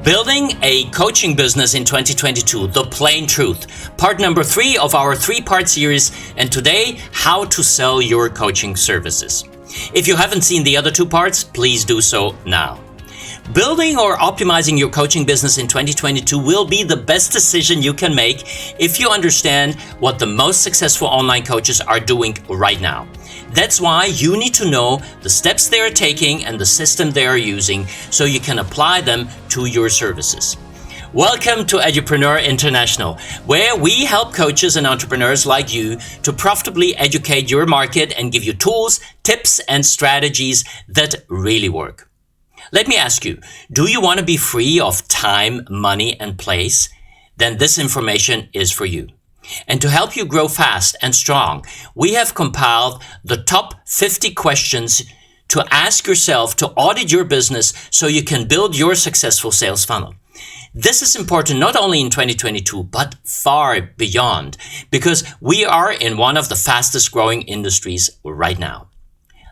Building a coaching business in 2022, the plain truth. Part number 3 of our 3-part series, and today, how to sell your coaching services. If you haven't seen the other 2 parts, please do so now. Building or optimizing your coaching business in 2022 will be the best decision you can make if you understand what the most successful online coaches are doing right now. That's why you need to know the steps they are taking and the system they are using so you can apply them to your services. Welcome to Edupreneur.International, where we help coaches and entrepreneurs like you to profitably educate your market and give you tools, tips, and strategies that really work. Let me ask you, do you want to be free of time, money, and place? Then this information is for you. And to help you grow fast and strong, we have compiled the top 50 questions to ask yourself to audit your business so you can build your successful sales funnel. This is important not only in 2022, but far beyond, because we are in one of the fastest growing industries right now.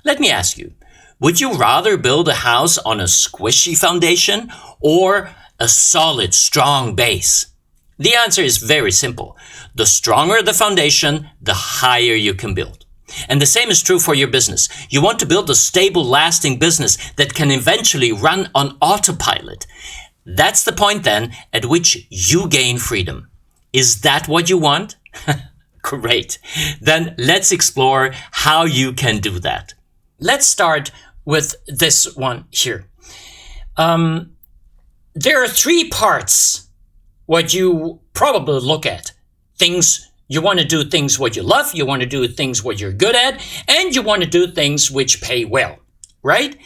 Let me ask you, would you rather build a house on a squishy foundation or a solid, strong base? The answer is very simple. The stronger the foundation, the higher you can build. And the same is true for your business. You want to build a stable, lasting business that can eventually run on autopilot. That's the point then at which you gain freedom. Is that what you want? Great. Then let's explore how you can do that. Let's start with this one here. There are 3 parts what you probably look at. Things you want to do, things what you love, you want to do things what you're good at, and you want to do things which pay well, right?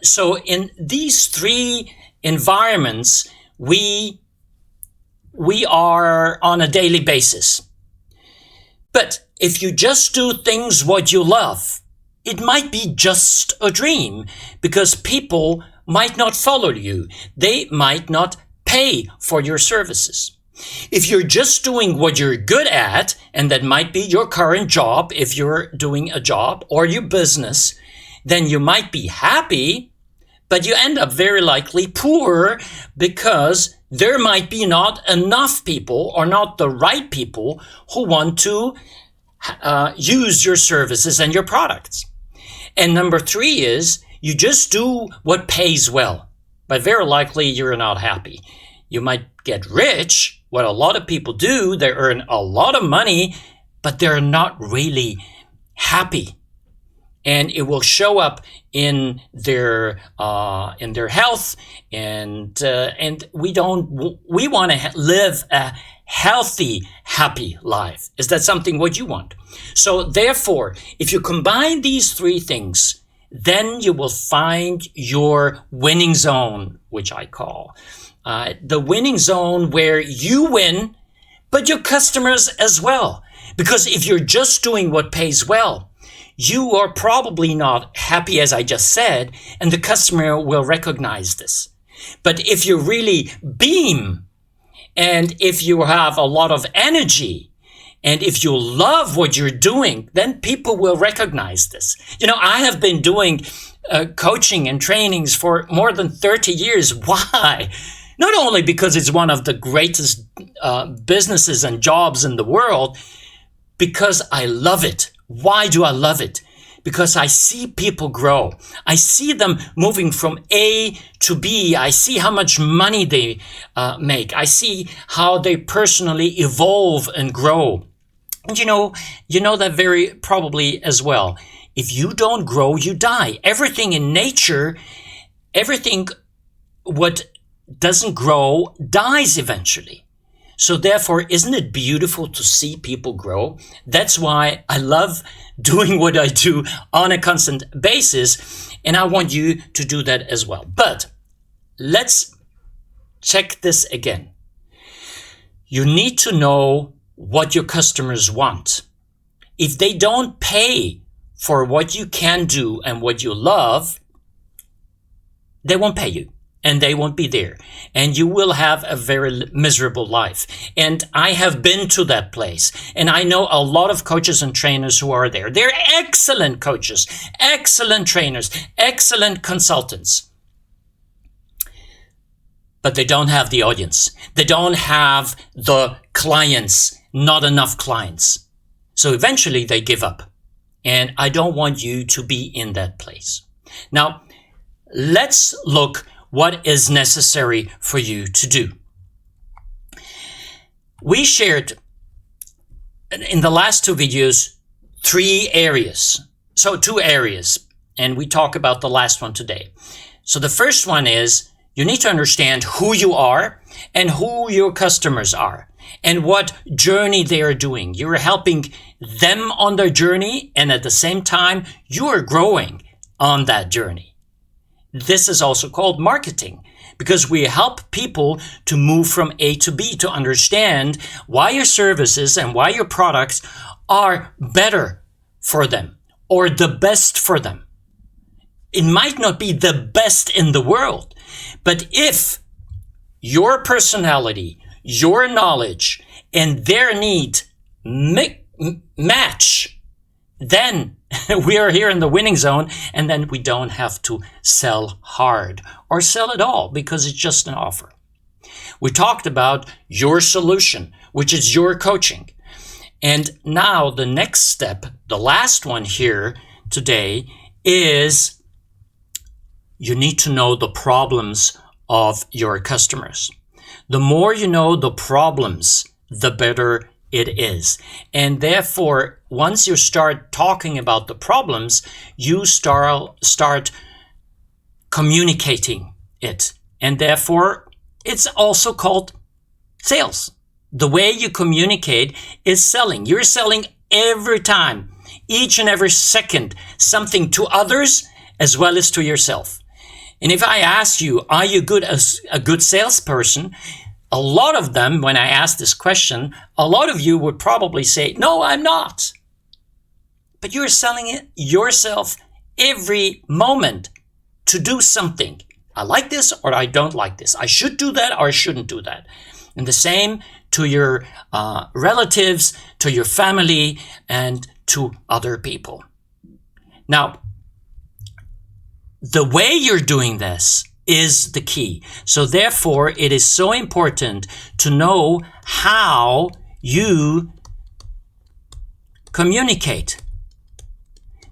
So in these 3 environments, we are on a daily basis. But if you just do things what you love, it might be just a dream, because people might not follow you. They might not pay for your services. If you're just doing what you're good at, and that might be your current job if you're doing a job, or your business, then you might be happy, but you end up very likely poor, because there might be not enough people or not the right people who want to use your services and your products. And number 3 is you just do what pays well, but very likely you're not happy. You might get rich. What a lot of people do, they earn a lot of money, but they're not really happy. And it will show up in their health, and we want to live a healthy, happy life. Is that something what you want? So therefore, if you combine these 3 things, then you will find your winning zone, which I call the winning zone, where you win, but your customers as well. Because if you're just doing what pays well, you are probably not happy, as I just said, and the customer will recognize this. But if you really beam, and if you have a lot of energy, and if you love what you're doing, then people will recognize this. You know, I have been doing coaching and trainings for more than 30 years. Why? Not only because it's one of the greatest businesses and jobs in the world, because I love it. Why do I love it? Because I see people grow. I see them moving from A to B. I see how much money they make. I see how they personally evolve and grow. And you know that very probably as well. If you don't grow, you die. Everything in nature, everything what doesn't grow dies eventually. So therefore, isn't it beautiful to see people grow? That's why I love doing what I do on a constant basis, and I want you to do that as well. But let's check this again. You need to know what your customers want. If they don't pay for what you can do and what you love, they won't pay you. And they won't be there. And you will have a very miserable life. And I have been to that place. And I know a lot of coaches and trainers who are there. They're excellent coaches, excellent trainers, excellent consultants. but they don't have the audience. They don't have the clients, not enough clients. So eventually they give up. And I don't want you to be in that place. Now, let's look what is necessary for you to do. We shared in the last two videos 3 areas. So 2 areas. And we talk about the last one today. So the first one is you need to understand who you are and who your customers are and what journey they are doing. You're helping them on their journey, and at the same time, you are growing on that journey. This is also called marketing, because we help people to move from A to B, to understand why your services and why your products are better for them or the best for them. It might not be the best in the world, but if your personality, your knowledge, and their need match, then we are here in the winning zone, and then we don't have to sell hard or sell at all because it's just an offer. We talked about your solution, which is your coaching. And now the next step, the last one here today, is you need to know the problems of your customers. The more you know the problems, the better it is. And therefore, once you start talking about the problems, you start communicating it. And therefore, it's also called sales. The way you communicate is selling. You're selling every time, each and every second, something to others as well as to yourself. And if I ask you, are you a good salesperson? A lot of them, when I ask this question, a lot of you would probably say, no, I'm not. But you're selling it yourself every moment to do something. I like this or I don't like this. I should do that or I shouldn't do that. And the same to your relatives, to your family, and to other people. Now, the way you're doing this is the key. So therefore, it is so important to know how you communicate.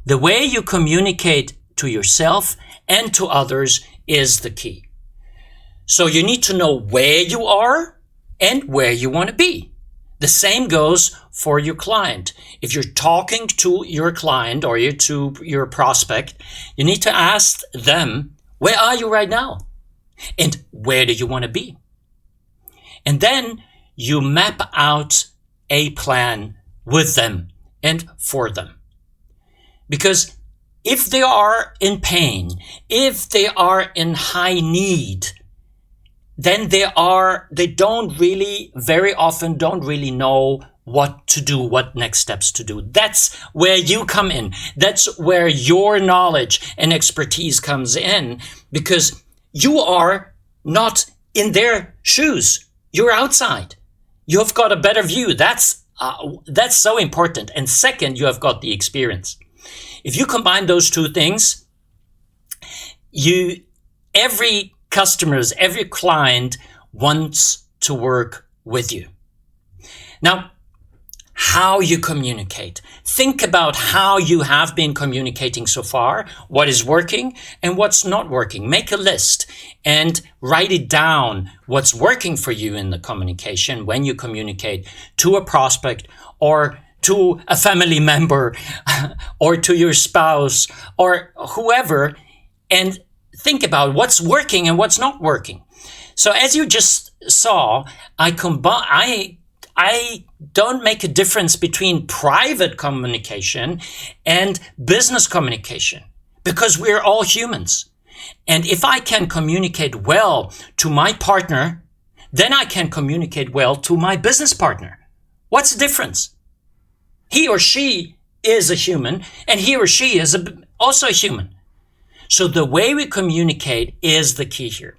The way you communicate to yourself and to others is the key. So you need to know where you are and where you want to be. The same goes for your client. If you're talking to your client or to your prospect, you need to ask them, where are you right now? And where do you want to be? And then you map out a plan with them and for them. Because if they are in pain, if they are in high need, then they don't really, very often don't really know what to do, what next steps to do. That's where you come in. That's where your knowledge and expertise comes in, because you are not in their shoes. You're outside. You've got a better view. That's so important. And second, you have got the experience. If you combine those two things, every client wants to work with you. Now, how you communicate. Think about how you have been communicating so far, what is working and what's not working. Make a list and write it down, what's working for you in the communication when you communicate to a prospect or to a family member or to your spouse or whoever, and think about what's working and what's not working. So as you just saw, I don't make a difference between private communication and business communication, because we're all humans. And if I can communicate well to my partner, then I can communicate well to my business partner. What's the difference? He or she is a human, and he or she is also a human. So the way we communicate is the key here.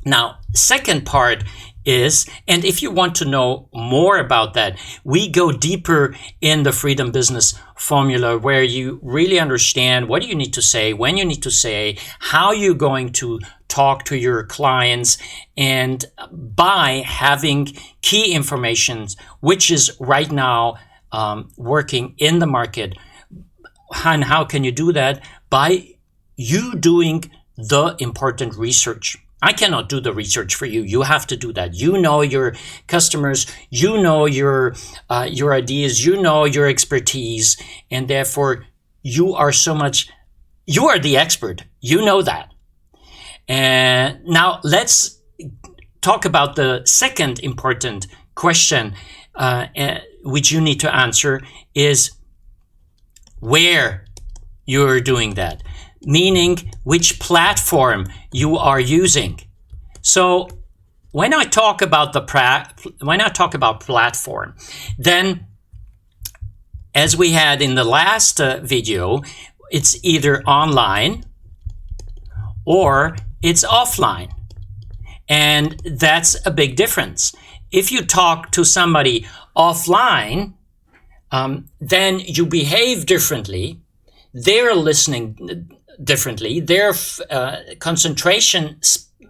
Now, second part is, and if you want to know more about that, we go deeper in the Freedom Business Formula, where you really understand what you need to say, when you need to say, how you're going to talk to your clients, and by having key information, which is right now working in the market. And how can you do that? By you doing the important research. I cannot do the research for you. You have to do that. You know your customers, you know your ideas, you know your expertise, and therefore you are the expert. You know that. And now let's talk about the second important question, which you need to answer, is where you're doing that, meaning which platform you are using. So when I talk about platform, then as we had in the last video, it's either online or it's offline. And that's a big difference. If you talk to somebody offline, then you behave differently. They're listening differently. Their concentration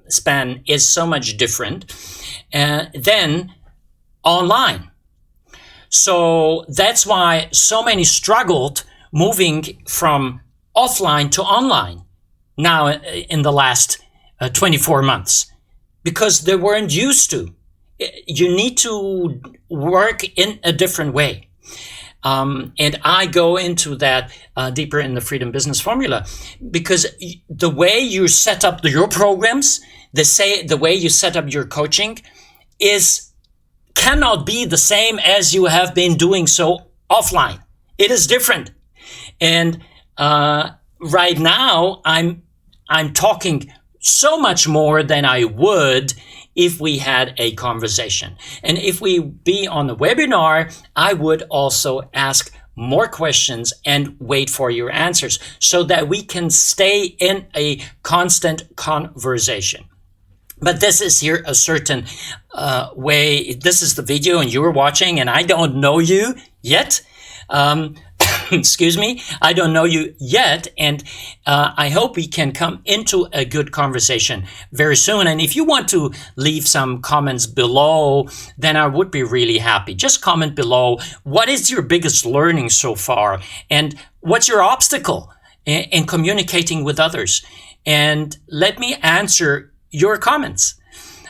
span is so much different than online. So that's why so many struggled moving from offline to online now in the last 24 months, because they weren't used to. You need to work in a different way. And I go into that deeper in the Freedom Business Formula, because the way you set up your programs, the way you set up your coaching cannot be the same as you have been doing so offline. It is different. And right now I'm talking so much more than I would if we had a conversation. And if we be on the webinar, I would also ask more questions and wait for your answers so that we can stay in a constant conversation. But this is here a certain way. This is the video and you're watching, and I don't know you yet. Excuse me, I don't know you yet, and I hope we can come into a good conversation very soon. And if you want to leave some comments below, then I would be really happy. Just comment below. What is your biggest learning so far? And what's your obstacle in communicating with others? And let me answer your comments.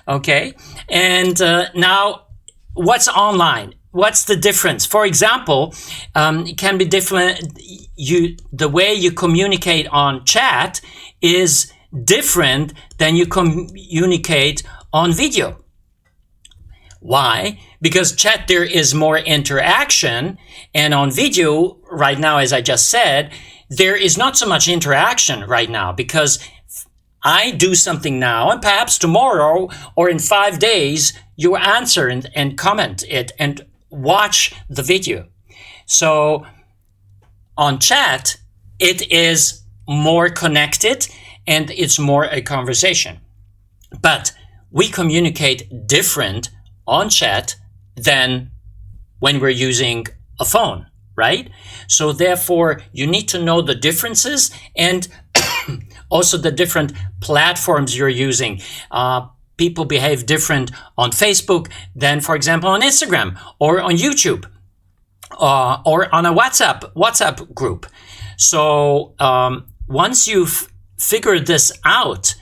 Okay? And now, what's online? What's the difference? For example, it can be different. The way you communicate on chat is different than you communicate on video. Why? Because chat, there is more interaction, and on video right now, as I just said, there is not so much interaction right now, because I do something now, and perhaps tomorrow or in 5 days, you answer and comment it and watch the video. So on chat, it is more connected and it's more a conversation. But we communicate different on chat than when we're using a phone, right? So therefore, you need to know the differences and also the different platforms you're using. People behave different on Facebook than, for example, on Instagram or on YouTube or on a WhatsApp group. So once you've figured this out,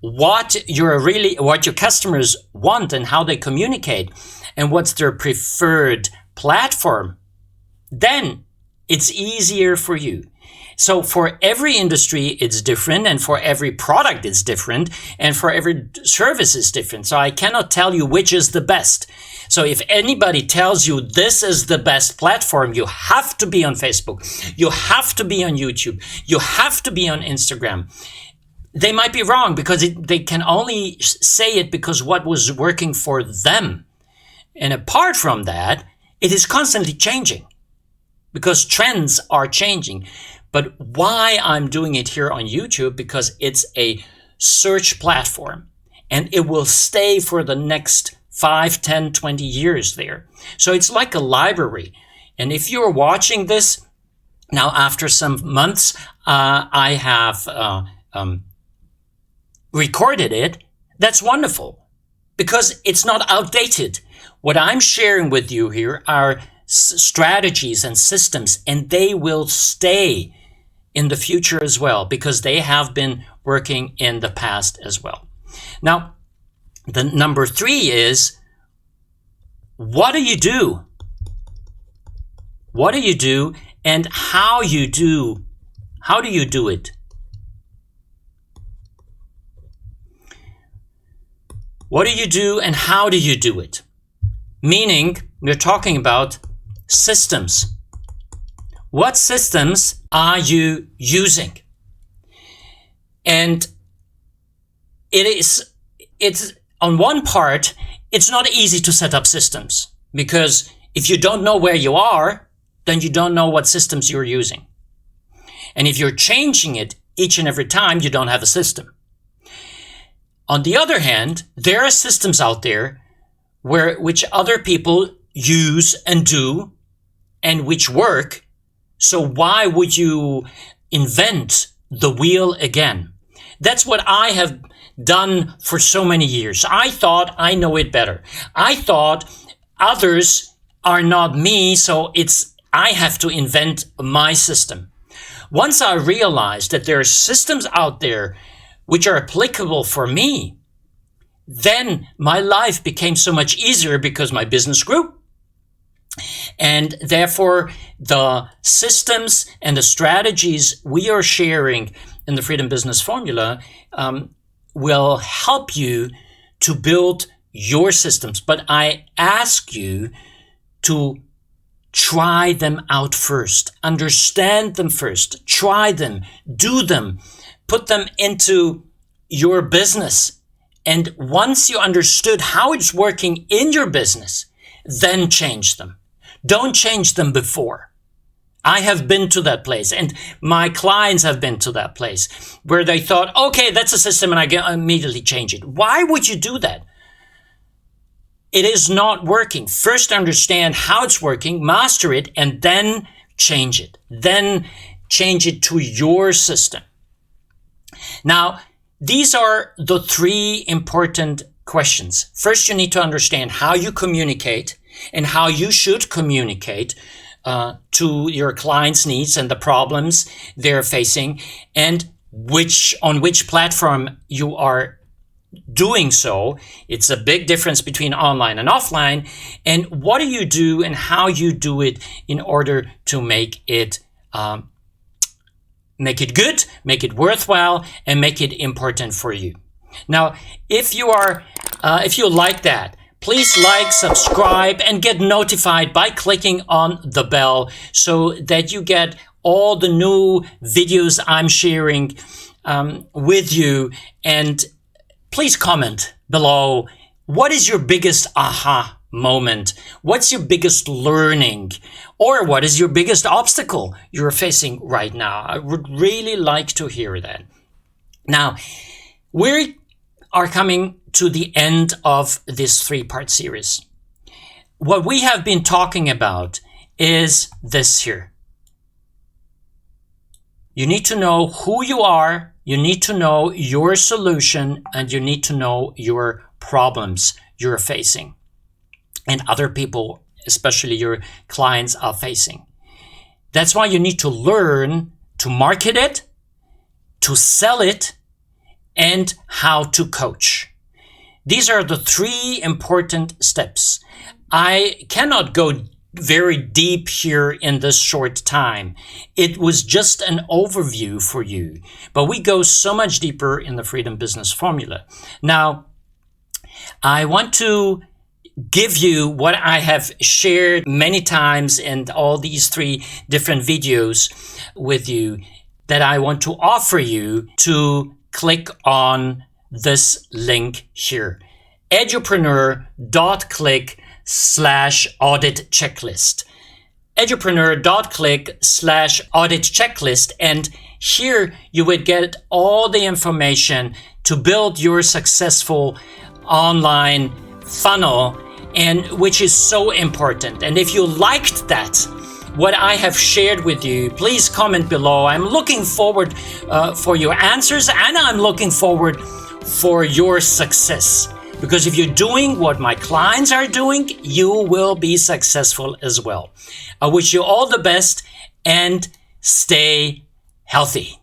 what your customers want and how they communicate and what's their preferred platform, then it's easier for you. So for every industry, it's different, and for every product, it's different, and for every service, it's different. So I cannot tell you which is the best. So if anybody tells you this is the best platform, you have to be on Facebook, you have to be on YouTube, you have to be on Instagram, they might be wrong, because they can only say it because what was working for them. And apart from that, it is constantly changing, because trends are changing. But why I'm doing it here on YouTube? Because it's a search platform. and it will stay for the next 5, 10, 20 years there. So it's like a library. And if you're watching this, now after some months, I have recorded it. That's wonderful because it's not outdated. What I'm sharing with you here are strategies and systems, and they will stay in the future as well because they have been working in the past as well. Now, the number 3 is, what do you do? What do you do and how do you do it? What do you do and how do you do it? Meaning, we're talking about systems. What systems are you using? And it's on one part, it's not easy to set up systems because if you don't know where you are, then you don't know what systems you're using. And if you're changing it each and every time, you don't have a system. On the other hand, there are systems out there which other people use and do and which work. So why would you invent the wheel again? That's what I have done for so many years. I thought I know it better. I thought others are not me, so I have to invent my system. Once I realized that there are systems out there which are applicable for me, then my life became so much easier because my business grew. And therefore, the systems and the strategies we are sharing in the Freedom Business Formula will help you to build your systems. But I ask you to try them out first, understand them first, try them, do them, put them into your business. And once you understood how it's working in your business, then change them. Don't change them before. I have been to that place, and my clients have been to that place where they thought, okay, that's a system, and I immediately change it. Why would you do that? It is not working. First understand how it's working, master it, and then change it. Then change it to your system. Now, these are the 3 important questions. First, you need to understand how you communicate and how you should communicate to your clients' needs and the problems they're facing, and on which platform you are doing so. It's a big difference between online and offline. And what do you do and how you do it in order to make it good, make it worthwhile, and make it important for you. Now, if you like that, please like, subscribe, and get notified by clicking on the bell so that you get all the new videos I'm sharing with you. And please comment below, what is your biggest aha moment? What's your biggest learning? Or what is your biggest obstacle you're facing right now? I would really like to hear that. Now, we are coming to the end of this 3-part series. What we have been talking about is this here. You need to know who you are, you need to know your solution, and you need to know your problems you're facing and other people, especially your clients, are facing. That's why you need to learn to market it, to sell it, and how to coach. These are the 3 important steps. I cannot go very deep here in this short time. It was just an overview for you, but we go so much deeper in the Freedom Business Formula. Now, I want to give you what I have shared many times in all these 3 different videos with you, that I want to offer you to click on this link here. Edupreneur.click/audit checklist. Edupreneur.click/audit checklist. And here you would get all the information to build your successful online funnel, and which is so important. And if you liked that, what I have shared with you, please comment below. I'm looking forward for your answers, and I'm looking forward for your success. Because if you're doing what my clients are doing, you will be successful as well. I wish you all the best and stay healthy.